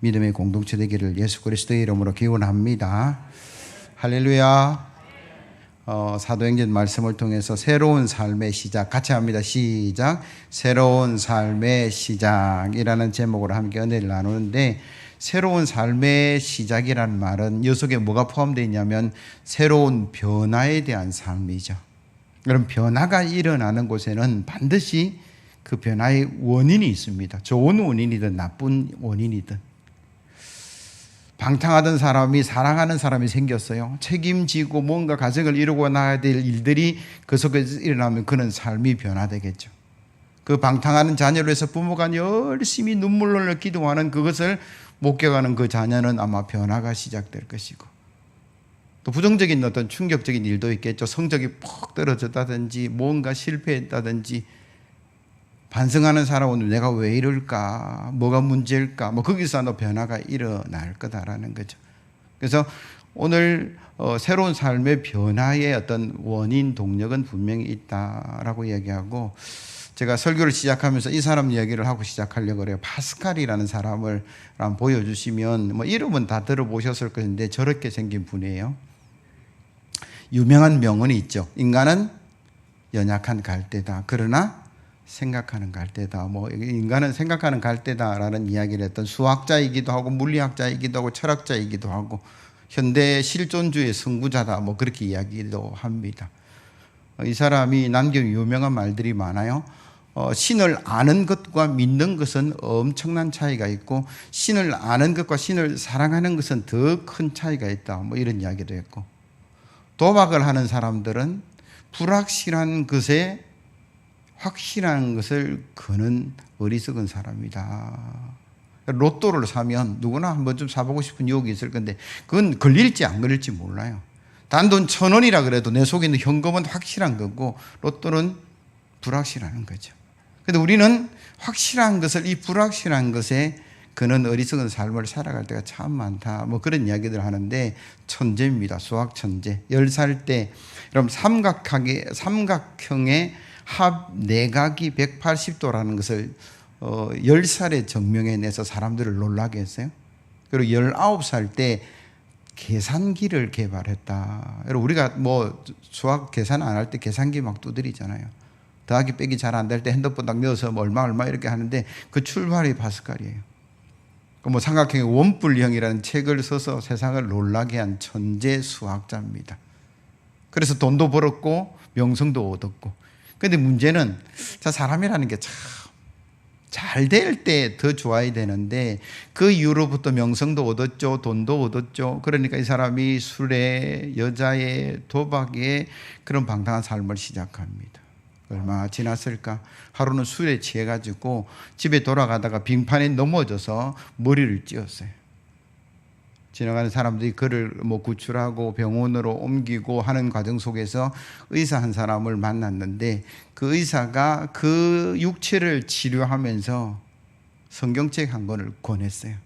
믿음의 공동체 되기를 예수 그리스도의 이름으로 기원합니다. 할렐루야. 사도행전 말씀을 통해서 새로운 삶의 시작, 같이 합니다. 시작. 새로운 삶의 시작이라는 제목으로 함께 은혜를 나누는데, 새로운 삶의 시작이라는 말은 이 속에 뭐가 포함되어 있냐면 새로운 변화에 대한 삶이죠. 그럼 변화가 일어나는 곳에는 반드시 그 변화의 원인이 있습니다. 좋은 원인이든 나쁜 원인이든. 방탕하던 사람이 사랑하는 사람이 생겼어요. 책임지고 뭔가 가정을 이루고 나가야 될 일들이 그 속에서 일어나면 그는 삶이 변화되겠죠. 그 방탕하는 자녀를 위해서 부모가 열심히 눈물로 흘려 기도하는 그것을 목격하는 그 자녀는 아마 변화가 시작될 것이고, 또 부정적인 어떤 충격적인 일도 있겠죠. 성적이 푹 떨어졌다든지 뭔가 실패했다든지, 반성하는 사람은 내가 왜 이럴까, 뭐가 문제일까, 거기서 변화가 일어날 거다라는 거죠. 그래서 오늘 새로운 삶의 변화의 어떤 원인, 동력은 분명히 있다라고 얘기하고, 제가 설교를 시작하면서 이 사람 이야기를 하고 시작하려고 그래요. 파스칼이라는 사람을 한번 보여주시면, 이름은 다 들어보셨을 것인데 저렇게 생긴 분이에요. 유명한 명언이 있죠. 인간은 연약한 갈대다. 그러나 생각하는 갈대다. 인간은 생각하는 갈대다라는 이야기를 했던 수학자이기도 하고 물리학자이기도 하고 철학자이기도 하고 현대 실존주의 선구자다. 그렇게 이야기도 합니다. 이 사람이 남긴 유명한 말들이 많아요. 신을 아는 것과 믿는 것은 엄청난 차이가 있고, 신을 아는 것과 신을 사랑하는 것은 더 큰 차이가 있다. 이런 이야기도 했고, 도박을 하는 사람들은 불확실한 것에 확실한 것을 거는 어리석은 사람이다. 로또를 사면 누구나 한 번쯤 사보고 싶은 유혹이 있을 건데 그건 걸릴지 안 걸릴지 몰라요. 단돈 1,000원이라 그래도 내 속에 있는 현금은 확실한 거고 로또는 불확실한 거죠. 그런데 우리는 확실한 것을 이 불확실한 것에 그는 어리석은 삶을 살아갈 때가 참 많다. 그런 이야기들 하는데, 천재입니다. 수학 천재. 10살 때 여러분 삼각형의 합 내각이 180도라는 것을 10살에 증명해내서 사람들을 놀라게 했어요. 그리고 19살 때 계산기를 개발했다. 여러분 우리가 수학 계산 안 할 때 계산기 막 두드리잖아요. 더하기 빼기 잘 안 될 때 핸드폰 딱 넣어서 얼마 이렇게 하는데 그 출발이 파스칼이에요. 삼각형의 원뿔형이라는 책을 써서 세상을 놀라게 한 천재 수학자입니다. 그래서 돈도 벌었고 명성도 얻었고. 그런데 문제는 사람이라는 게 참 잘 될 때 더 좋아야 되는데 그 이후로부터 명성도 얻었죠, 돈도 얻었죠. 그러니까 이 사람이 술에, 여자에, 도박에 그런 방탕한 삶을 시작합니다. 얼마 지났을까? 하루는 술에 취해가지고 집에 돌아가다가 빙판에 넘어져서 머리를 찧었어요. 지나가는 사람들이 그를 구출하고 병원으로 옮기고 하는 과정 속에서 의사 한 사람을 만났는데, 그 의사가 그 육체를 치료하면서 성경책 한 권을 권했어요.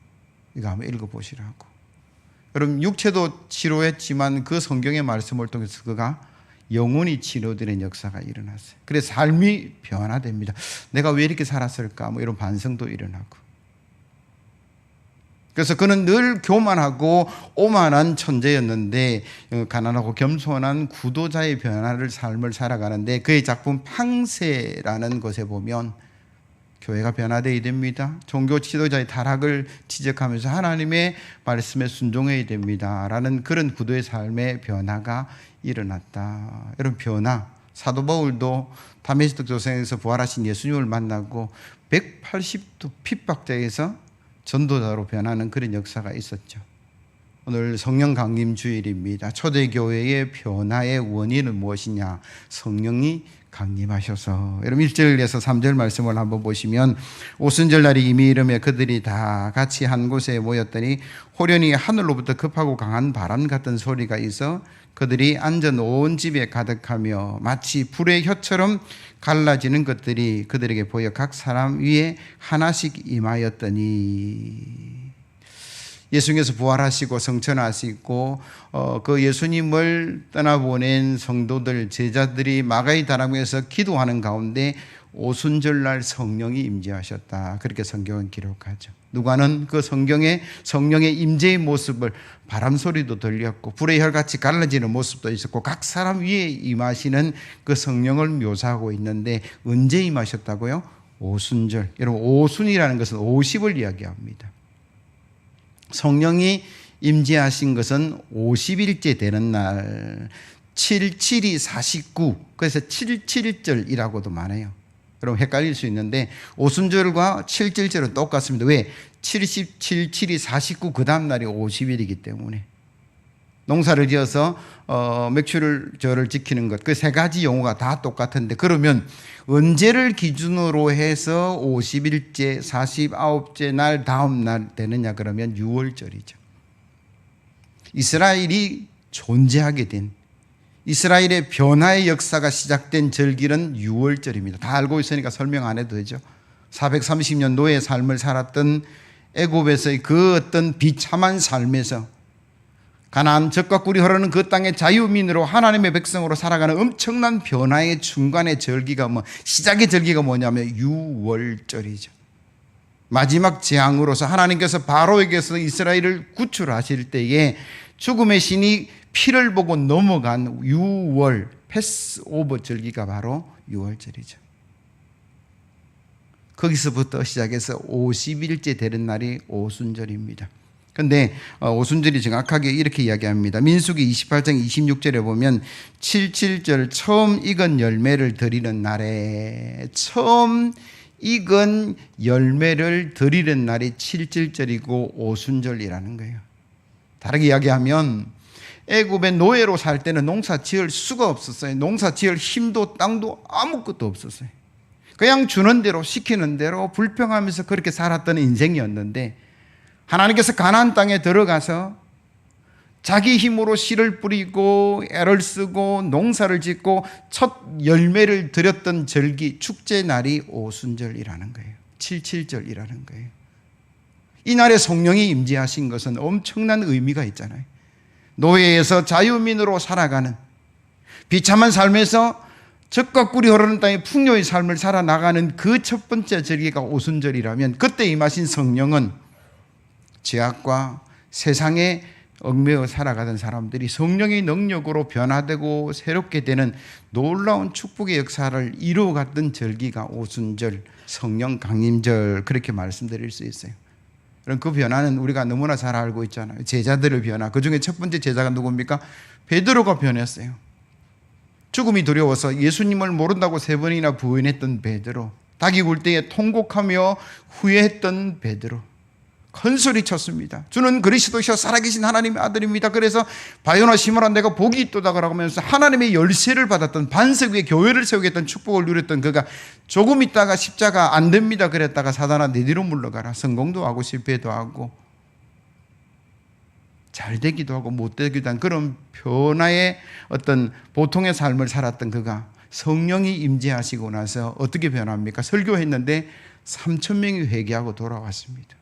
이거 한번 읽어보시라고. 여러분 육체도 치료했지만 그 성경의 말씀을 통해서 그가 영혼이 치료되는 역사가 일어났어요. 그래서 삶이 변화됩니다. 내가 왜 이렇게 살았을까? 이런 반성도 일어나고. 그래서 그는 늘 교만하고 오만한 천재였는데 가난하고 겸손한 구도자의 변화를 삶을 살아가는데, 그의 작품 팡세라는 것에 보면 교회가 변화되어야 됩니다. 종교 지도자의 타락을 지적하면서 하나님의 말씀에 순종해야 됩니다. 라는 그런 구도의 삶의 변화가 일어났다. 여러분 변화. 사도 바울도 다메섹 도상에서 부활하신 예수님을 만나고 180도 핍박자에서 전도자로 변하는 그런 역사가 있었죠. 오늘 성령 강림 주일입니다. 초대교회의 변화의 원인은 무엇이냐? 성령이 강림하셔서. 여러분 1절에서 3절 말씀을 한번 보시면, 오순절날이 이미 이르며 그들이 다 같이 한 곳에 모였더니 호련히 하늘로부터 급하고 강한 바람 같은 소리가 있어 그들이 앉은 온 집에 가득하며 마치 불의 혀처럼 갈라지는 것들이 그들에게 보여 각 사람 위에 하나씩 임하였더니. 예수님께서 부활하시고 성천하시고 그 예수님을 떠나보낸 성도들, 제자들이 마가의 다락방에서 기도하는 가운데 오순절날 성령이 임재하셨다. 그렇게 성경은 기록하죠. 누가는 그 성경에 성령의 임재의 모습을 바람 소리도 들렸고 불의 혈같이 갈라지는 모습도 있었고 각 사람 위에 임하시는 그 성령을 묘사하고 있는데 언제 임하셨다고요? 오순절. 여러분 오순이라는 것은 50을 이야기합니다. 성령이 임재하신 것은 50일째 되는 날 77이 49 그래서 77절이라고도 말해요. 여러분 헷갈릴 수 있는데 오순절과 77절은 똑같습니다. 왜? 77이 49 그 다음 날이 50일이기 때문에 농사를 지어서 맥추절을 지키는 것 그 세 가지 용어가 다 똑같은데 그러면 언제를 기준으로 해서 50일째 49째 날 다음 날 되느냐 그러면 6월절이죠. 이스라엘이 존재하게 된 이스라엘의 변화의 역사가 시작된 절기는 6월절입니다. 다 알고 있으니까 설명 안 해도 되죠. 430년 노예의 삶을 살았던 애굽에서의 그 어떤 비참한 삶에서 가나안 젖과 꿀이 흐르는 그 땅의 자유민으로 하나님의 백성으로 살아가는 엄청난 변화의 중간의 절기가 시작의 절기가 뭐냐면 6월절이죠. 마지막 재앙으로서 하나님께서 바로에게서 이스라엘을 구출하실 때에 죽음의 신이 피를 보고 넘어간 6월 패스오버 절기가 바로 6월절이죠. 거기서부터 시작해서 50일째 되는 날이 오순절입니다. 그런데 오순절이 정확하게 이렇게 이야기합니다. 민수기 28장 26절에 보면 77절 처음 익은 열매를 드리는 날에 처음 익은 열매를 드리는 날이 77절이고 오순절이라는 거예요. 다르게 이야기하면 애굽의 노예로 살 때는 농사 지을 수가 없었어요. 농사 지을 힘도 땅도 아무것도 없었어요. 그냥 주는 대로 시키는 대로 불평하면서 그렇게 살았던 인생이었는데 하나님께서 가나안 땅에 들어가서 자기 힘으로 씨를 뿌리고 애를 쓰고 농사를 짓고 첫 열매를 드렸던 절기 축제 날이 오순절이라는 거예요. 77절이라는 거예요. 이 날에 성령이 임재하신 것은 엄청난 의미가 있잖아요. 노예에서 자유민으로 살아가는 비참한 삶에서 젖과 꿀이 흐르는 땅의 풍요의 삶을 살아나가는 그 첫 번째 절기가 오순절이라면 그때 임하신 성령은 죄악과 세상에 얽매여 살아가던 사람들이 성령의 능력으로 변화되고 새롭게 되는 놀라운 축복의 역사를 이루어갔던 절기가 오순절, 성령 강림절 그렇게 말씀드릴 수 있어요. 그럼 그 변화는 우리가 너무나 잘 알고 있잖아요. 제자들의 변화. 그중에 첫 번째 제자가 누굽니까? 베드로가 변했어요. 죽음이 두려워서 예수님을 모른다고 3번이나 부인했던 베드로, 닭이 굴 때에 통곡하며 후회했던 베드로 큰 소리 쳤습니다. 주는 그리스도시여 살아계신 하나님의 아들입니다. 그래서 바요나 시므라 내가 복이 있도다 하면서 하나님의 열쇠를 받았던 반석 위에 교회를 세우겠다는 축복을 누렸던 그가 조금 있다가 십자가 안 됩니다 그랬다가 사단아 내 뒤로 물러가라. 성공도 하고 실패도 하고 잘 되기도 하고 못 되기도 한 그런 변화의 어떤 보통의 삶을 살았던 그가 성령이 임재하시고 나서 어떻게 변합니까? 설교했는데 3,000명이 회개하고 돌아왔습니다.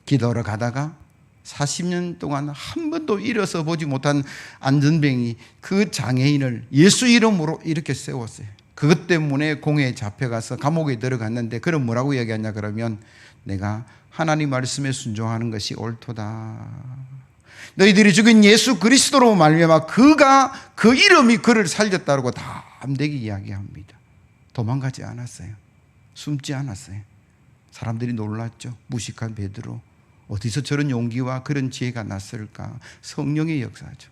기도하러 가다가 40년 동안 한 번도 일어서 보지 못한 안전뱅이 그 장애인을 예수 이름으로 이렇게 세웠어요. 그것 때문에 공회에 잡혀가서 감옥에 들어갔는데 그럼 뭐라고 이야기하냐 그러면 내가 하나님 말씀에 순종하는 것이 옳도다. 너희들이 죽인 예수 그리스도로 말미암아 그가 그 이름이 그를 살렸다고 담대히 이야기합니다. 도망가지 않았어요. 숨지 않았어요. 사람들이 놀랐죠. 무식한 베드로. 어디서 저런 용기와 그런 지혜가 났을까? 성령의 역사죠.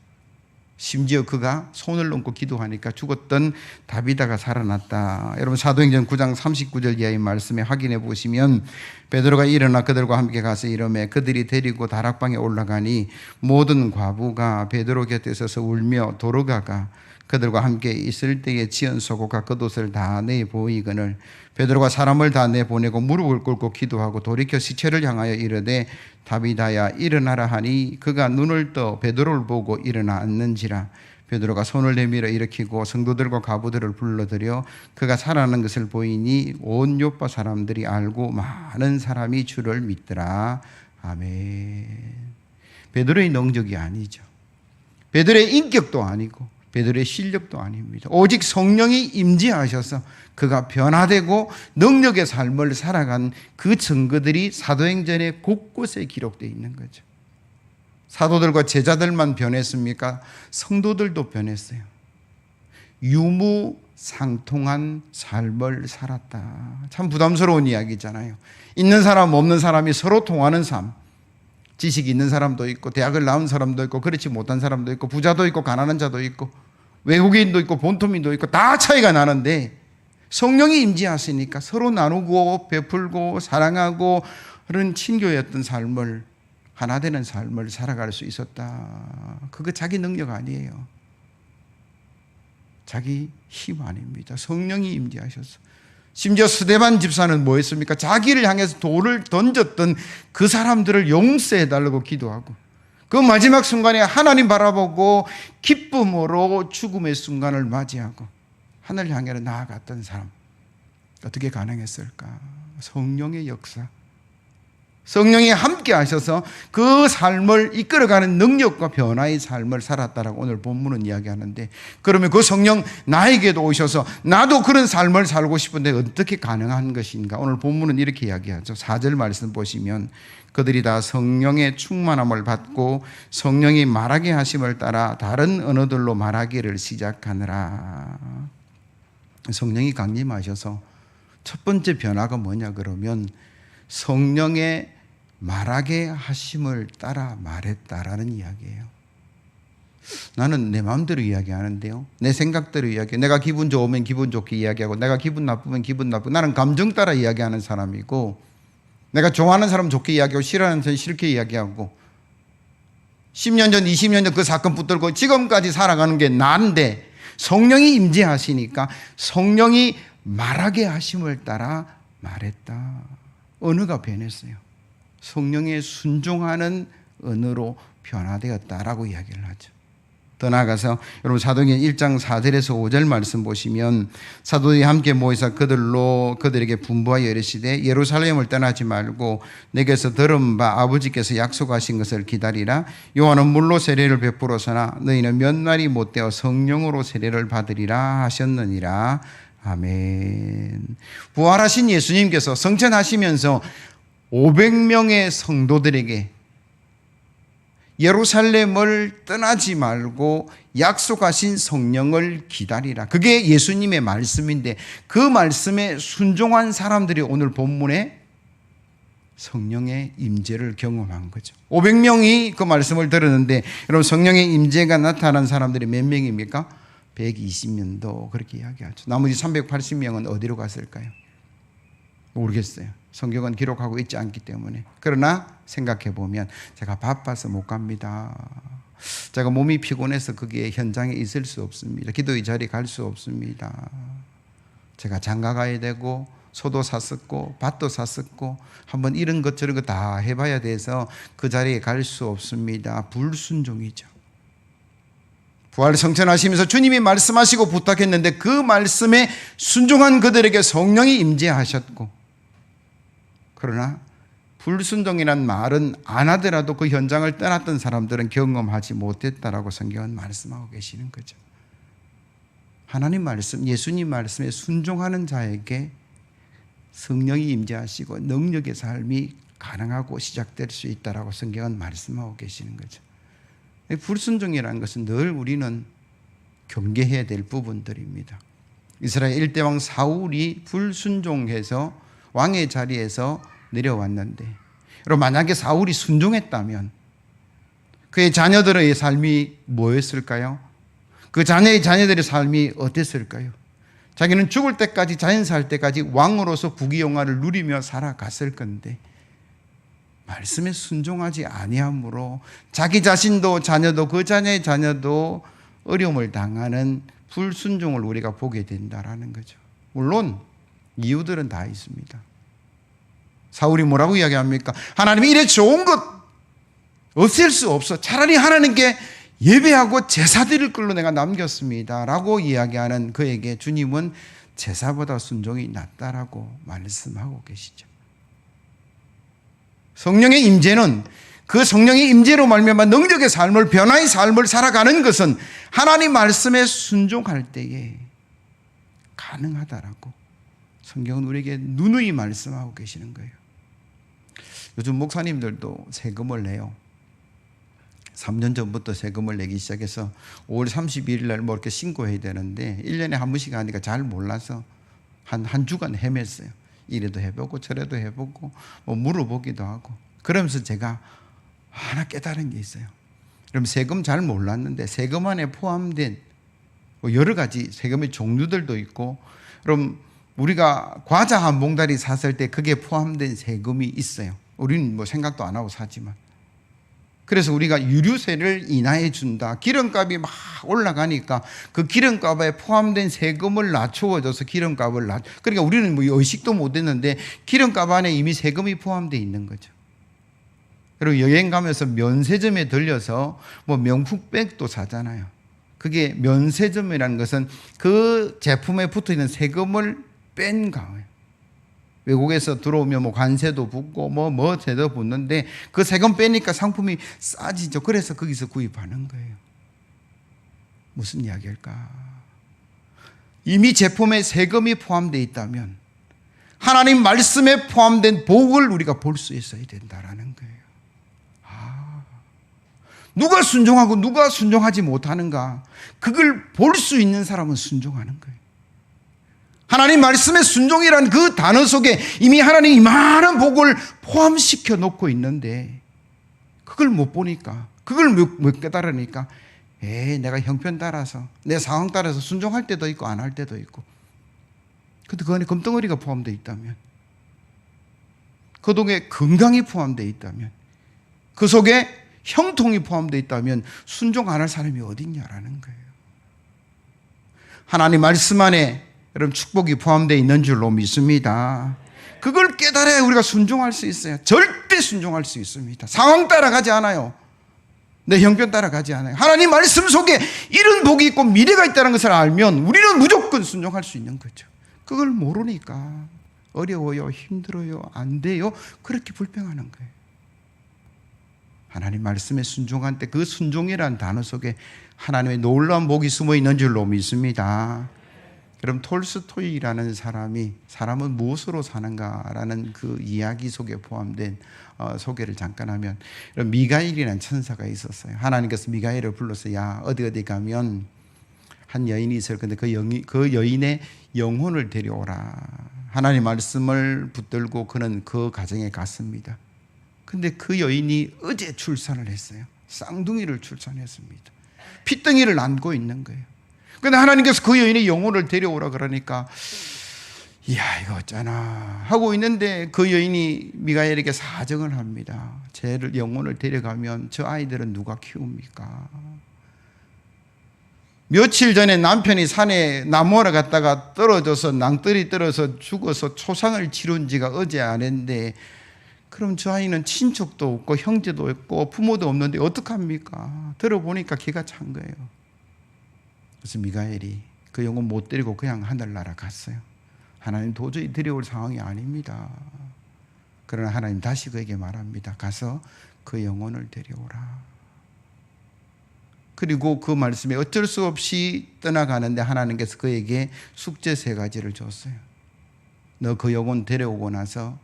심지어 그가 손을 얹고 기도하니까 죽었던 다비다가 살아났다. 여러분 사도행전 9장 39절 이하의 말씀에 확인해 보시면 베드로가 일어나 그들과 함께 가서 이르매 그들이 데리고 다락방에 올라가니 모든 과부가 베드로 곁에 서서 울며 도로가가 그들과 함께 있을 때에 지은 속옷과 겉옷을 다 내 보이거늘 베드로가 사람을 다 내보내고 무릎을 꿇고 기도하고 돌이켜 시체를 향하여 이르되 다비다야 일어나라 하니 그가 눈을 떠 베드로를 보고 일어나 앉는지라. 베드로가 손을 내밀어 일으키고 성도들과 과부들을 불러들여 그가 살아나는 것을 보이니 온 요파 사람들이 알고 많은 사람이 주를 믿더라. 아멘. 베드로의 능력이 아니죠. 베드로의 인격도 아니고 베드로의 실력도 아닙니다. 오직 성령이 임재하셔서 그가 변화되고 능력의 삶을 살아간 그 증거들이 사도행전의 곳곳에 기록되어 있는 거죠. 사도들과 제자들만 변했습니까? 성도들도 변했어요. 유무상통한 삶을 살았다. 참 부담스러운 이야기잖아요. 있는 사람 없는 사람이 서로 통하는 삶. 지식이 있는 사람도 있고 대학을 나온 사람도 있고 그렇지 못한 사람도 있고 부자도 있고 가난한 자도 있고 외국인도 있고 본토민도 있고 다 차이가 나는데 성령이 임재하시니까 서로 나누고 베풀고 사랑하고 그런 친교였던 삶을 하나 되는 삶을 살아갈 수 있었다. 그거 자기 능력 아니에요. 자기 힘 아닙니다. 성령이 임재하셔서. 심지어 스데반 집사는 뭐 했습니까? 자기를 향해서 돌을 던졌던 그 사람들을 용서해달라고 기도하고 그 마지막 순간에 하나님 바라보고 기쁨으로 죽음의 순간을 맞이하고 하늘 향해 나아갔던 사람. 어떻게 가능했을까? 성령의 역사. 성령이 함께 하셔서 그 삶을 이끌어가는 능력과 변화의 삶을 살았다라고 오늘 본문은 이야기하는데, 그러면 그 성령 나에게도 오셔서 나도 그런 삶을 살고 싶은데 어떻게 가능한 것인가? 오늘 본문은 이렇게 이야기하죠. 4절 말씀 보시면 그들이 다 성령의 충만함을 받고 성령이 말하게 하심을 따라 다른 언어들로 말하기를 시작하느라. 성령이 강림하셔서 첫 번째 변화가 뭐냐 그러면 성령의 말하게 하심을 따라 말했다라는 이야기예요. 나는 내 마음대로 이야기하는데요, 내 생각대로 이야기해요. 내가 기분 좋으면 기분 좋게 이야기하고 내가 기분 나쁘면 기분 나쁘고, 나는 감정 따라 이야기하는 사람이고, 내가 좋아하는 사람 좋게 이야기하고 싫어하는 사람 싫게 이야기하고, 10년 전 20년 전 그 사건 붙들고 지금까지 살아가는 게 나인데, 성령이 임재하시니까 성령이 말하게 하심을 따라 말했다. 언어가 변했어요. 성령에 순종하는 언어로 변화되었다라고 이야기를 하죠. 더 나아가서 여러분 사도행전 1장 4절에서 5절 말씀 보시면 사도들이 함께 모여서 그들에게 분부하여 이르시되 예루살렘을 떠나지 말고 내게서 들은 바 아버지께서 약속하신 것을 기다리라. 요한은 물로 세례를 베풀어서나 너희는 몇 날이 못되어 성령으로 세례를 받으리라 하셨느니라. 아멘. 부활하신 예수님께서 성천하시면서 500명의 성도들에게 예루살렘을 떠나지 말고 약속하신 성령을 기다리라. 그게 예수님의 말씀인데 그 말씀에 순종한 사람들이 오늘 본문에 성령의 임재를 경험한 거죠. 500명이 그 말씀을 들었는데 여러분 성령의 임재가 나타난 사람들이 몇 명입니까? 120명도 그렇게 이야기하죠. 나머지 380명은 어디로 갔을까요? 모르겠어요. 성경은 기록하고 있지 않기 때문에. 그러나 생각해 보면 제가 바빠서 못 갑니다. 제가 몸이 피곤해서 거기에 현장에 있을 수 없습니다. 기도의 자리에 갈 수 없습니다. 제가 장가 가야 되고 소도 샀었고 밭도 샀었고 한번 이런 것 저런 거 다 해봐야 돼서 그 자리에 갈 수 없습니다. 불순종이죠. 부활 성천하시면서 주님이 말씀하시고 부탁했는데 그 말씀에 순종한 그들에게 성령이 임재하셨고, 그러나 불순종이란 말은 안 하더라도 그 현장을 떠났던 사람들은 경험하지 못했다라고 성경은 말씀하고 계시는 거죠. 하나님 말씀, 예수님 말씀에 순종하는 자에게 성령이 임재하시고 능력의 삶이 가능하고 시작될 수 있다라고 성경은 말씀하고 계시는 거죠. 불순종이라는 것은 늘 우리는 경계해야 될 부분들입니다. 이스라엘 1대 왕 사울이 불순종해서 왕의 자리에서 내려왔는데, 여러분 만약에 사울이 순종했다면 그의 자녀들의 삶이 뭐였을까요? 그 자녀들의 삶이 어땠을까요? 자기는 죽을 때까지, 자연 살 때까지 왕으로서 부귀영화를 누리며 살아갔을 건데 말씀에 순종하지 아니함으로 자기 자신도 자녀도 그 자녀의 자녀도 어려움을 당하는 불순종을 우리가 보게 된다라는 거죠. 물론 이유들은 다 있습니다. 사울이 뭐라고 이야기합니까? 하나님이 이래 좋은 것 없앨 수 없어. 차라리 하나님께 예배하고 제사 드릴 걸로 내가 남겼습니다 라고 이야기하는 그에게 주님은 제사보다 순종이 낫다라고 말씀하고 계시죠. 성령의 임재는 그 성령의 임재로 말미암아 능력의 삶을, 변화의 삶을 살아가는 것은 하나님 말씀에 순종할 때에 가능하다라고 성경은 우리에게 누누이 말씀하고 계시는 거예요. 요즘 목사님들도 세금을 내요. 3년 전부터 세금을 내기 시작해서 5월 31일 날 뭐 이렇게 신고해야 되는데 1년에 한 번씩 하니까 잘 몰라서 한 주간 헤맸어요. 이래도 해보고 저래도 해보고 뭐 물어보기도 하고. 그러면서 제가 하나 깨달은 게 있어요. 그럼 세금 잘 몰랐는데 세금 안에 포함된 뭐 여러 가지 세금의 종류들도 있고, 그럼 우리가 과자 한 봉다리 샀을 때 그게 포함된 세금이 있어요. 우리는 뭐 생각도 안 하고 사지만. 그래서 우리가 유류세를 인하해 준다. 기름값이 막 올라가니까 그 기름값에 포함된 세금을 낮추어줘서 기름값을 그러니까 우리는 뭐 의식도 못 했는데 기름값 안에 이미 세금이 포함되어 있는 거죠. 그리고 여행 가면서 면세점에 들려서 뭐 명품백도 사잖아요. 그게 면세점이라는 것은 그 제품에 붙어 있는 세금을 뺀 거예요. 외국에서 들어오면 뭐 관세도 붙고 뭐 세도 붙는데 그 세금 빼니까 상품이 싸지죠. 그래서 거기서 구입하는 거예요. 무슨 이야기일까? 이미 제품에 세금이 포함되어 있다면 하나님 말씀에 포함된 복을 우리가 볼 수 있어야 된다라는 거예요. 누가 순종하고 누가 순종하지 못하는가, 그걸 볼 수 있는 사람은 순종하는 거예요. 하나님 말씀의 순종이란 그 단어 속에 이미 하나님이 많은 복을 포함시켜 놓고 있는데 그걸 못 보니까, 그걸 못 깨달으니까 내가 형편 따라서 내 상황 따라서 순종할 때도 있고 안 할 때도 있고. 근데 그 안에 금덩어리가 포함되어 있다면, 그 속에 건강이 포함되어 있다면, 그 속에 형통이 포함되어 있다면 순종 안 할 사람이 어디 있냐라는 거예요. 하나님 말씀 안에 여러분 축복이 포함되어 있는 줄로 믿습니다. 그걸 깨달아야 우리가 순종할 수 있어요. 절대 순종할 수 있습니다. 상황 따라가지 않아요. 내 형편 따라가지 않아요. 하나님 말씀 속에 이런 복이 있고 미래가 있다는 것을 알면 우리는 무조건 순종할 수 있는 거죠. 그걸 모르니까 어려워요, 힘들어요, 안 돼요, 그렇게 불평하는 거예요. 하나님 말씀에 순종할 때 그 순종이라는 단어 속에 하나님의 놀라운 복이 숨어 있는 줄로 믿습니다. 그럼 톨스토이라는 사람이 사람은 무엇으로 사는가라는 그 이야기 속에 포함된 소개를 잠깐 하면, 미가엘이라는 천사가 있었어요. 하나님께서 미가엘을 불러서 야 어디 가면 한 여인이 있어요. 근데 그 여인의 영혼을 데려오라. 하나님 말씀을 붙들고 그는 그 가정에 갔습니다. 근데 그 여인이 어제 출산을 했어요. 쌍둥이를 출산했습니다. 핏덩이를 안고 있는 거예요. 근데 하나님께서 그 여인의 영혼을 데려오라 그러니까 이야 이거 어쩌나 하고 있는데 그 여인이 미가엘에게 사정을 합니다. 제 영혼을 데려가면 저 아이들은 누가 키웁니까? 며칠 전에 남편이 산에 나무하러 갔다가 떨어져서 낭떠리 떨어서 죽어서 초상을 치른 지가 어제 아닌데, 그럼 저 아이는 친척도 없고 형제도 없고 부모도 없는데 어떡합니까? 들어보니까 기가 찬 거예요. 그래서 미가엘이 그 영혼 못 데리고 그냥 하늘나라 갔어요. 하나님 도저히 데려올 상황이 아닙니다. 그러나 하나님 다시 그에게 말합니다. 가서 그 영혼을 데려오라. 그리고 그 말씀에 어쩔 수 없이 떠나가는데 하나님께서 그에게 숙제 3가지를 줬어요. 너 그 영혼 데려오고 나서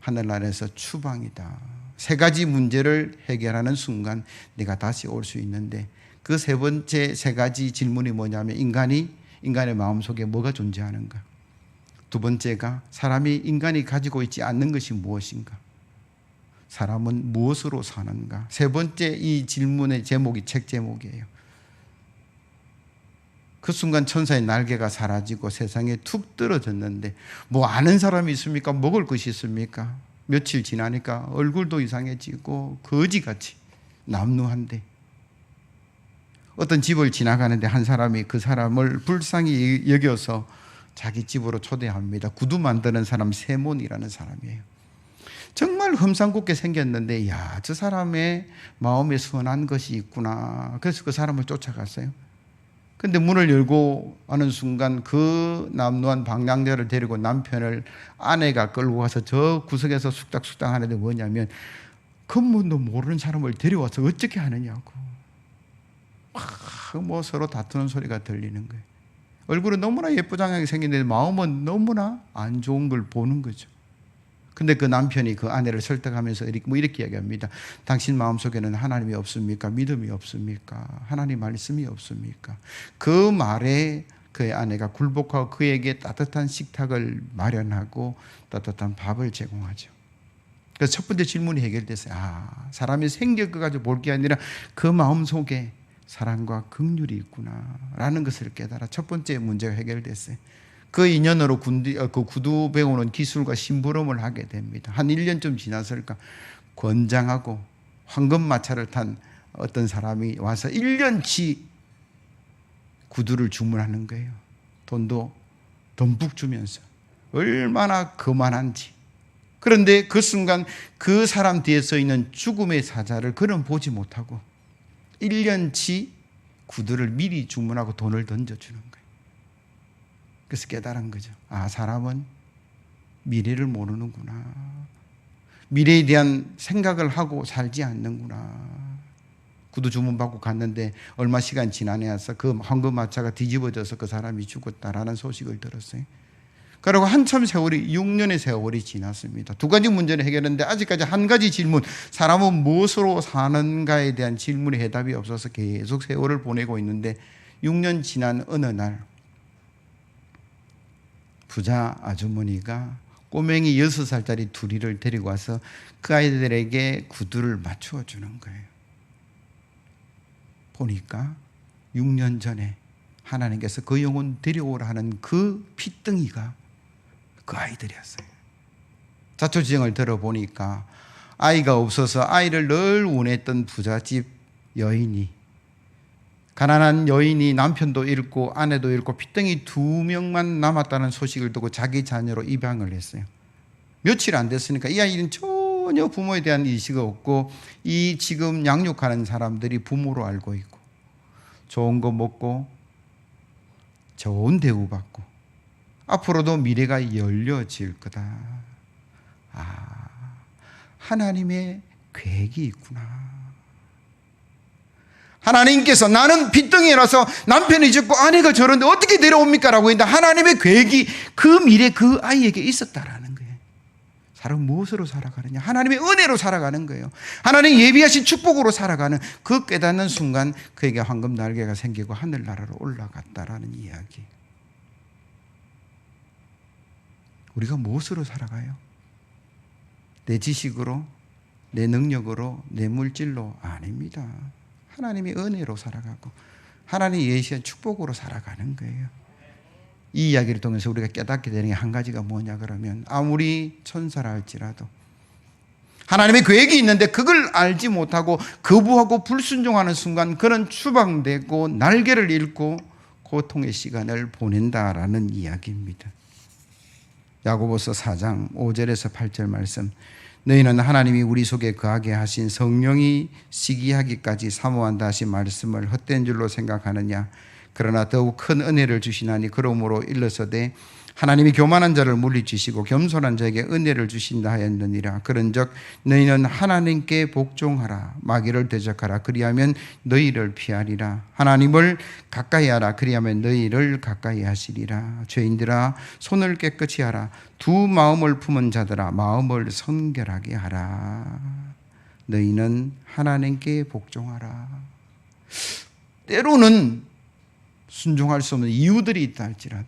하늘나라에서 추방이다. 3가지 문제를 해결하는 순간 네가 다시 올 수 있는데, 그 3번째 3가지 질문이 뭐냐면 인간의 마음속에 뭐가 존재하는가, 2번째가 인간이 가지고 있지 않는 것이 무엇인가, 사람은 무엇으로 사는가. 3번째 이 질문의 제목이 책 제목이에요. 그 순간 천사의 날개가 사라지고 세상에 툭 떨어졌는데 뭐 아는 사람이 있습니까? 먹을 것이 있습니까? 며칠 지나니까 얼굴도 이상해지고 거지같이 남루한데, 어떤 집을 지나가는데 한 사람이 그 사람을 불쌍히 여겨서 자기 집으로 초대합니다. 구두 만드는 사람 세몬이라는 사람이에요. 정말 험상궂게 생겼는데 야, 저 사람의 마음에 선한 것이 있구나. 그래서 그 사람을 쫓아갔어요. 근데 문을 열고 하는 순간 그 남루한 방랑자를 데리고 남편을 아내가 끌고 가서 저 구석에서 쑥닥쑥닥 하는데 뭐냐면 근본도 모르는 사람을 데려와서 어떻게 하느냐고. 뭐 서로 다투는 소리가 들리는 거예요. 얼굴은 너무나 예쁘장하게 생겼는데 마음은 너무나 안 좋은 걸 보는 거죠. 근데 그 남편이 그 아내를 설득하면서 이렇게 이야기합니다. 당신 마음속에는 하나님이 없습니까? 믿음이 없습니까? 하나님 말씀이 없습니까? 그 말에 그의 아내가 굴복하고 그에게 따뜻한 식탁을 마련하고 따뜻한 밥을 제공하죠. 그래서 첫 번째 질문이 해결됐어요. 사람이 생길 것 가지고 볼 게 아니라 그 마음속에 사랑과 긍휼이 있구나 라는 것을 깨달아 첫 번째 문제가 해결됐어요. 그 인연으로 그 구두 배우는 기술과 심부름을 하게 됩니다. 한 1년쯤 지났을까 권장하고 황금마차를 탄 어떤 사람이 와서 1년치 구두를 주문하는 거예요. 돈도 듬뿍 주면서 얼마나 거만한지. 그런데 그 순간 그 사람 뒤에 서 있는 죽음의 사자를 그는 보지 못하고 1년치 구두를 미리 주문하고 돈을 던져주는 거예요. 그래서 깨달은 거죠. 사람은 미래를 모르는구나. 미래에 대한 생각을 하고 살지 않는구나. 구두 주문받고 갔는데 얼마 시간 지나야 와서 그 황금마차가 뒤집어져서 그 사람이 죽었다라는 소식을 들었어요. 그리고 한참 세월이 6년의 세월이 지났습니다. 두 가지 문제를 해결했는데 아직까지 한 가지 질문, 사람은 무엇으로 사는가에 대한 질문에 해답이 없어서 계속 세월을 보내고 있는데 6년 지난 어느 날 부자 아주머니가 꼬맹이 6살짜리 둘이를 데리고 와서 그 아이들에게 구두를 맞추어 주는 거예요. 보니까 6년 전에 하나님께서 그 영혼 데려오라 하는 그 핏덩이가 그 아이들이었어요. 자초지정을 들어보니까 아이가 없어서 아이를 늘 원했던 부잣집 여인이, 가난한 여인이 남편도 잃고 아내도 잃고 핏덩이 2명만 남았다는 소식을 듣고 자기 자녀로 입양을 했어요. 며칠 안 됐으니까 이 아이는 전혀 부모에 대한 인식이 없고 이 지금 양육하는 사람들이 부모로 알고 있고 좋은 거 먹고 좋은 대우받고 앞으로도 미래가 열려질 거다. 하나님의 계획이 있구나. 하나님께서 나는 빚덩이라서 남편이 죽고 아내가 저런데 어떻게 데려옵니까? 라고 했는데 하나님의 계획이 그 미래 그 아이에게 있었다라는 거예요. 사람은 무엇으로 살아가느냐? 하나님의 은혜로 살아가는 거예요. 하나님 예비하신 축복으로 살아가는 그 깨닫는 순간 그에게 황금 날개가 생기고 하늘나라로 올라갔다라는 이야기. 우리가 무엇으로 살아가요? 내 지식으로, 내 능력으로, 내 물질로 아닙니다. 하나님의 은혜로 살아가고 하나님이 예시한 축복으로 살아가는 거예요. 이 이야기를 통해서 우리가 깨닫게 되는 게 한 가지가 뭐냐 그러면 아무리 천사라 할지라도 하나님의 계획이 있는데 그걸 알지 못하고 거부하고 불순종하는 순간 그는 추방되고 날개를 잃고 고통의 시간을 보낸다라는 이야기입니다. 야고보서 4장 5절에서 8절 말씀, 너희는 하나님이 우리 속에 거하게 하신 성령이 시기하기까지 사모한다 하신 말씀을 헛된 줄로 생각하느냐? 그러나 더욱 큰 은혜를 주시나니 그러므로 일러서되 하나님이 교만한 자를 물리치시고 겸손한 자에게 은혜를 주신다 하였느니라. 그런즉 너희는 하나님께 복종하라. 마귀를 대적하라. 그리하면 너희를 피하리라. 하나님을 가까이 하라. 그리하면 너희를 가까이 하시리라. 죄인들아 손을 깨끗이 하라. 두 마음을 품은 자들아 마음을 성결하게 하라. 너희는 하나님께 복종하라. 때로는 순종할 수 없는 이유들이 있다 할지라도,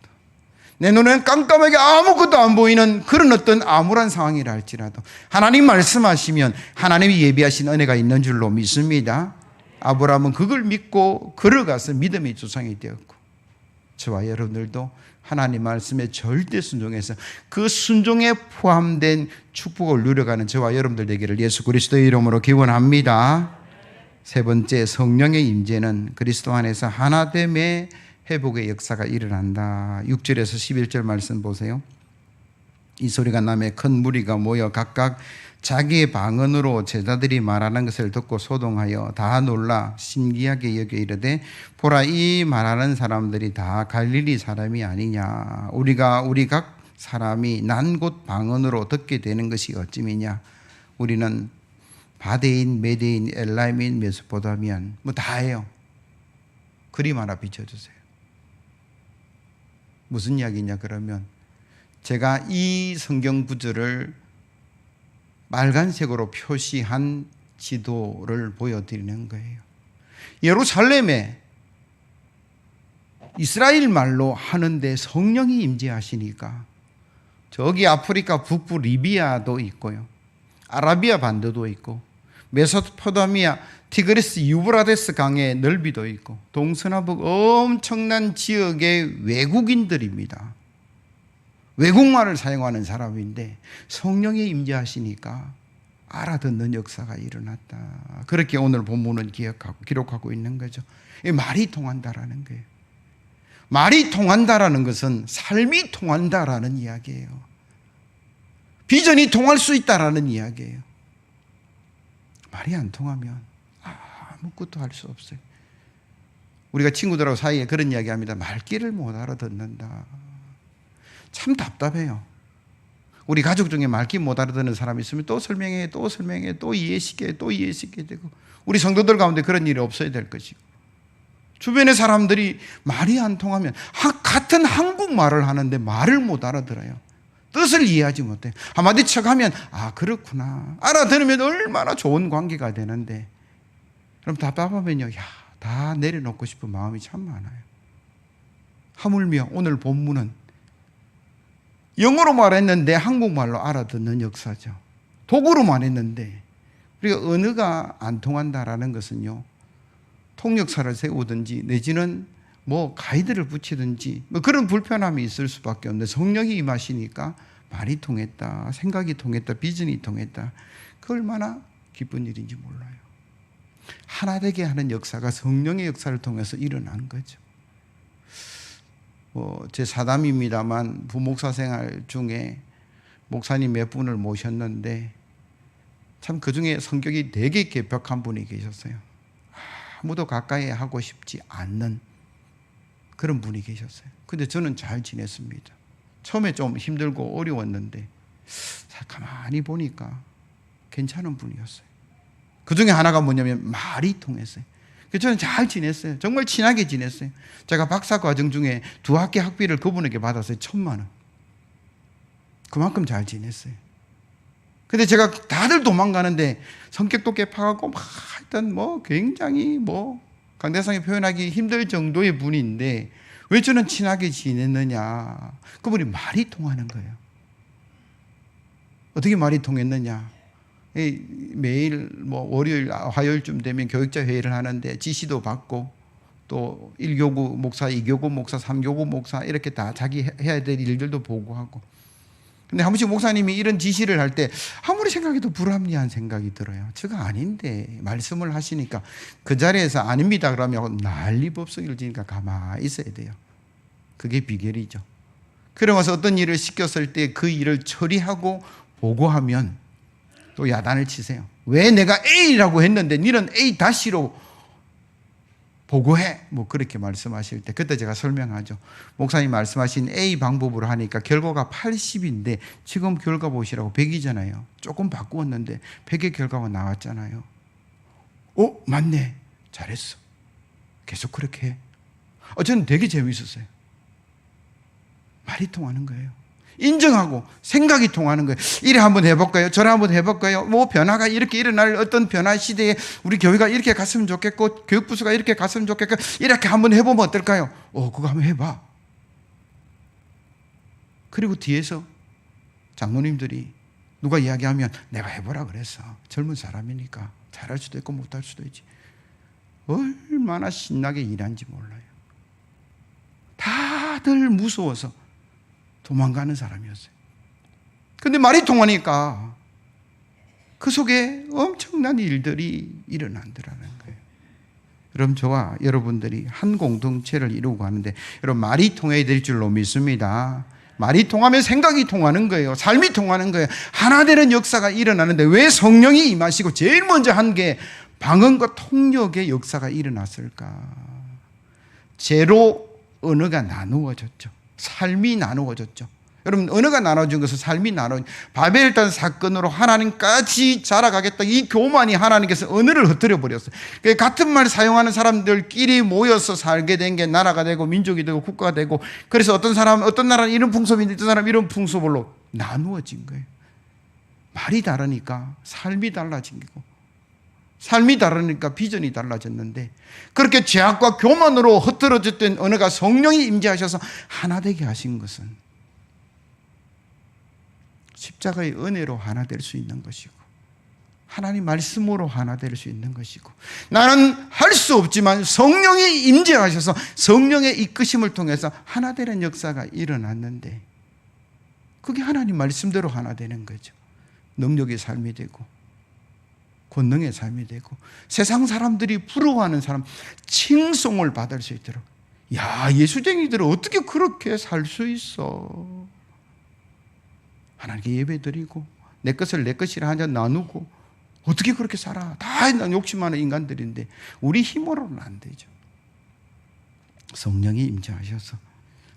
내 눈에는 깜깜하게 아무것도 안 보이는 그런 어떤 암울한 상황이라 할지라도 하나님 말씀하시면 하나님이 예비하신 은혜가 있는 줄로 믿습니다. 아브라함은 그걸 믿고 걸어가서 믿음의 조상이 되었고, 저와 여러분들도 하나님 말씀에 절대 순종해서 그 순종에 포함된 축복을 누려가는 저와 여러분들 되기를 예수 그리스도의 이름으로 기원합니다. 세 번째, 성령의 임재는 그리스도 안에서 하나됨의 회복의 역사가 일어난다. 6절에서 11절 말씀 보세요. 이 소리가 나매 큰 무리가 모여 각각 자기의 방언으로 제자들이 말하는 것을 듣고 소동하여 다 놀라 신기하게 여겨 이르되, 보라, 이 말하는 사람들이 다 갈릴리 사람이 아니냐? 우리 각 사람이 난 곳 방언으로 듣게 되는 것이 어찌미냐? 우리는 바데인, 메데인, 엘라임, 메소포타미안 뭐 다 해요. 그림 하나 비춰주세요. 무슨 이야기냐 그러면 제가 이 성경 구절을 빨간색으로 표시한 지도를 보여드리는 거예요. 예루살렘에 이스라엘 말로 하는데 성령이 임재하시니까 저기 아프리카 북부 리비아도 있고요. 아라비아 반도도 있고 메소포타미아 티그리스 유브라데스 강의 넓이도 있고 동서남북 엄청난 지역의 외국인들입니다. 외국말을 사용하는 사람인데 성령이 임재하시니까 알아듣는 역사가 일어났다. 그렇게 오늘 본문은 기록하고 있는 거죠. 말이 통한다라는 거예요. 말이 통한다라는 것은 삶이 통한다라는 이야기예요. 비전이 통할 수 있다라는 이야기예요. 말이 안 통하면 아무것도 할 수 없어요. 우리가 친구들하고 사이에 그런 이야기합니다. 말귀를 못 알아듣는다. 참 답답해요. 우리 가족 중에 말귀 못 알아듣는 사람이 있으면 또 설명해, 또 이해시켜, 또 이해시켜야 되고, 우리 성도들 가운데 그런 일이 없어야 될 것이고, 주변의 사람들이 말이 안 통하면 같은 한국말을 하는데 말을 못 알아들어요. 뜻을 이해하지 못해. 한마디 척하면 그렇구나. 알아들으면 얼마나 좋은 관계가 되는데, 그럼 답답하면요, 다 내려놓고 싶은 마음이 참 많아요. 하물며 오늘 본문은 영어로 말했는데 한국말로 알아듣는 역사죠. 독어로 말했는데 우리가 언어가 안 통한다라는 것은요, 통역사를 세우든지 내지는 뭐 가이드를 붙이든지 뭐 그런 불편함이 있을 수밖에 없는데 성령이 임하시니까 말이 통했다, 생각이 통했다, 비전이 통했다. 그 얼마나 기쁜 일인지 몰라요. 하나 되게 하는 역사가 성령의 역사를 통해서 일어난 거죠. 제 사담입니다만 부목사 생활 중에 목사님 몇 분을 모셨는데 참 그 중에 성격이 되게 개벽한 분이 계셨어요. 아무도 가까이 하고 싶지 않는 그런 분이 계셨어요. 근데 저는 잘 지냈습니다. 처음에 좀 힘들고 어려웠는데 가만히 보니까 괜찮은 분이었어요. 그 중에 하나가 뭐냐면 말이 통했어요. 그래서 저는 잘 지냈어요. 정말 친하게 지냈어요. 제가 박사 과정 중에 2학기 학비를 그분에게 받았어요. 1,000만 원. 그만큼 잘 지냈어요. 근데 제가 다들 도망가는데 성격도 개파하고 하여튼 굉장히 강대상에 표현하기 힘들 정도의 분인데 왜 저는 친하게 지냈느냐. 그분이 말이 통하는 거예요. 어떻게 말이 통했느냐. 매일 월요일, 화요일쯤 되면 교육자 회의를 하는데 지시도 받고 또 1교구 목사, 2교구 목사, 3교구 목사 이렇게 다 자기 해야 될 일들도 보고하고. 근데 한 번씩 목사님이 이런 지시를 할 때 아무리 생각해도 불합리한 생각이 들어요. 저가 아닌데 말씀을 하시니까 그 자리에서 아닙니다 그러면 난리법석을 지니까 가만히 있어야 돼요. 그게 비결이죠. 그러면서 어떤 일을 시켰을 때 그 일을 처리하고 보고하면 또 야단을 치세요. 왜 내가 A라고 했는데 니는 A-로 보고해. 그렇게 말씀하실 때 그때 제가 설명하죠. 목사님 말씀하신 A 방법으로 하니까 결과가 80인데 지금 결과 보시라고 100이잖아요. 조금 바꾸었는데 100의 결과가 나왔잖아요. 맞네. 잘했어. 계속 그렇게 해. 저는 되게 재미있었어요. 말이 통하는 거예요. 인정하고 생각이 통하는 거예요. 이래 한번 해볼까요? 저래 한번 해볼까요? 변화가 이렇게 일어날 어떤 변화 시대에 우리 교회가 이렇게 갔으면 좋겠고 교육부서가 이렇게 갔으면 좋겠고 이렇게 한번 해보면 어떨까요? 그거 한번 해봐. 그리고 뒤에서 장로님들이 누가 이야기하면 내가 해보라 그랬어. 젊은 사람이니까 잘할 수도 있고 못할 수도 있지. 얼마나 신나게 일한지 몰라요. 다들 무서워서 도망가는 사람이었어요. 근데 말이 통하니까 그 속에 엄청난 일들이 일어난다는 거예요. 여러분, 저와 여러분들이 한 공동체를 이루고 하는데 여러분 말이 통해야 될 줄로 믿습니다. 말이 통하면 생각이 통하는 거예요. 삶이 통하는 거예요. 하나 되는 역사가 일어나는데 왜 성령이 임하시고 제일 먼저 한 게 방언과 통역의 역사가 일어났을까? 죄로 언어가 나누어졌죠. 삶이 나누어졌죠. 여러분, 언어가 나눠진 것은 삶이 나눠진, 바벨단 사건으로 하나님까지 자라가겠다, 이 교만이 하나님께서 언어를 흩뜨려 버렸어요. 같은 말 사용하는 사람들끼리 모여서 살게 된 게 나라가 되고 민족이 되고 국가가 되고, 그래서 어떤 나라는 이런 풍습인데 어떤 사람은 이런 풍습으로 나누어진 거예요. 말이 다르니까 삶이 달라지고, 삶이 다르니까 비전이 달라졌는데, 그렇게 죄악과 교만으로 흩어졌던 언어가 성령이 임재하셔서 하나 되게 하신 것은 십자가의 은혜로 하나 될 수 있는 것이고, 하나님 말씀으로 하나 될 수 있는 것이고, 나는 할 수 없지만 성령이 임재하셔서 성령의 이끄심을 통해서 하나 되는 역사가 일어났는데, 그게 하나님 말씀대로 하나 되는 거죠. 능력의 삶이 되고 권능의 삶이 되고, 세상 사람들이 부러워하는 사람, 칭송을 받을 수 있도록. 야, 예수쟁이들은 어떻게 그렇게 살 수 있어? 하나님께 예배드리고 내 것을 내 것이라 하자 나누고, 어떻게 그렇게 살아? 다 욕심하는 인간들인데 우리 힘으로는 안 되죠. 성령이 임재하셔서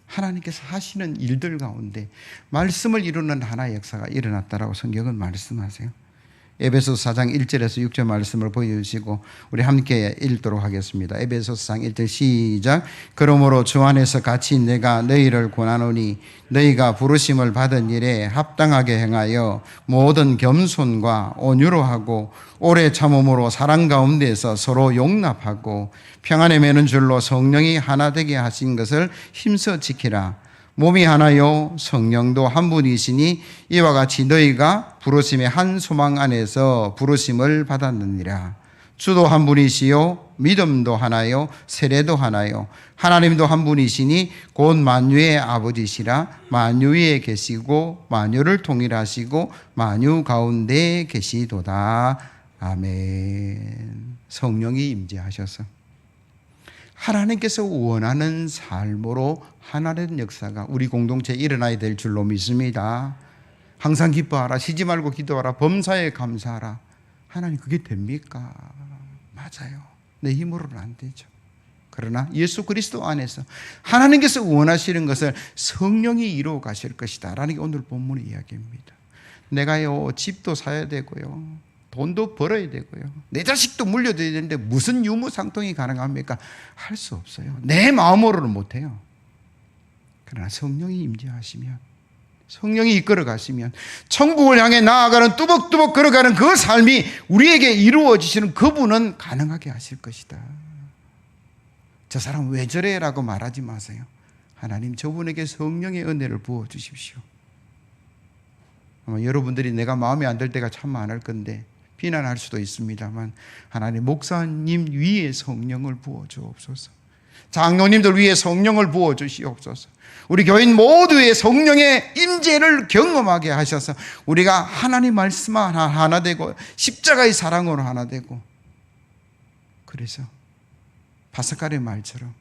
하나님께서 하시는 일들 가운데 말씀을 이루는 하나의 역사가 일어났다라고 성경은 말씀하세요. 에베소서 4장 1절에서 6절 말씀을 보여주시고 우리 함께 읽도록 하겠습니다. 에베소서 4장 1절 시작. 그러므로 주 안에서 같이 내가 너희를 권하노니 너희가 부르심을 받은 일에 합당하게 행하여 모든 겸손과 온유로 하고 오래 참음으로 사랑 가운데서 서로 용납하고 평안에 매는 줄로 성령이 하나 되게 하신 것을 힘써 지키라. 몸이 하나요 성령도 한 분이시니 이와 같이 너희가 부르심의 한 소망 안에서 부르심을 받았느니라. 주도 한 분이시요 믿음도 하나요 세례도 하나요 하나님도 한 분이시니 곧 만유의 아버지시라. 만유 위에 계시고 만유를 통일하시고 만유 가운데 계시도다. 아멘. 성령이 임재하셔서 하나님께서 원하는 삶으로 하나된 역사가 우리 공동체에 일어나야 될 줄로 믿습니다. 항상 기뻐하라, 쉬지 말고 기도하라, 범사에 감사하라. 하나님, 그게 됩니까? 맞아요. 내 힘으로는 안 되죠. 그러나 예수 그리스도 안에서 하나님께서 원하시는 것을 성령이 이루어 가실 것이다 라는 게 오늘 본문의 이야기입니다. 내가요 집도 사야 되고요, 돈도 벌어야 되고요, 내 자식도 물려줘야 되는데 무슨 유무상통이 가능합니까? 할 수 없어요. 내 마음으로는 못해요. 그러나 성령이 임재하시면, 성령이 이끌어 가시면 천국을 향해 나아가는, 뚜벅뚜벅 걸어가는 그 삶이 우리에게 이루어지시는 그분은 가능하게 하실 것이다. 저 사람 왜 저래? 라고 말하지 마세요. 하나님, 저분에게 성령의 은혜를 부어주십시오. 아마 여러분들이 내가 마음에 안 들 때가 참 많을 건데 비난할 수도 있습니다만, 하나님, 목사님 위에 성령을 부어주옵소서. 장로님들 위에 성령을 부어주시옵소서. 우리 교인 모두의 성령의 임재를 경험하게 하셔서 우리가 하나님 말씀 하나 되고 십자가의 사랑으로 하나 되고, 그래서 파스칼의 말처럼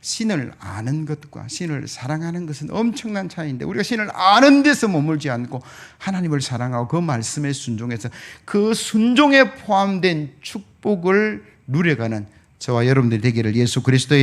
신을 아는 것과 신을 사랑하는 것은 엄청난 차이인데, 우리가 신을 아는 데서 머물지 않고 하나님을 사랑하고 그 말씀에 순종해서 그 순종에 포함된 축복을 누려가는 저와 여러분들이 되기를 예수 그리스도의